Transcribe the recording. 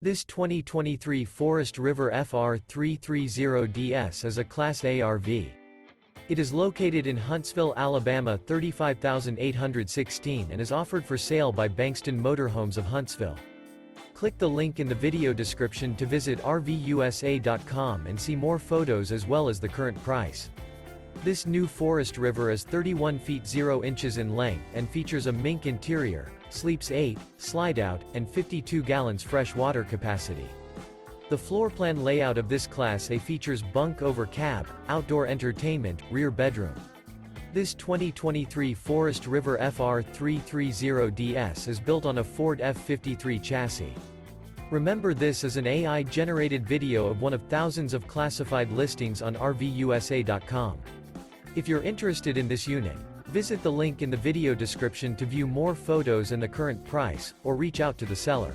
This 2023 Forest River FR3 30DS is a Class A RV. It is located in Huntsville, Alabama 35816 and is offered for sale by Bankston Motorhomes of Huntsville. Click the link in the video description to visit RVUSA.com and see more photos as well as the current price. This new Forest River is 31 feet 0 inches in length and features a MINK interior, sleeps 8, Slideout, and 52 gallons fresh water capacity. The floor plan layout of this Class A features bunk over cab, outdoor entertainment, rear bedroom. This 2023 Forest River FR3 30DS is built on a Ford F53 chassis. Remember, this is an AI-generated video of one of thousands of classified listings on RVUSA.com. If you're interested in this unit, visit the link in the video description to view more photos and the current price, or reach out to the seller.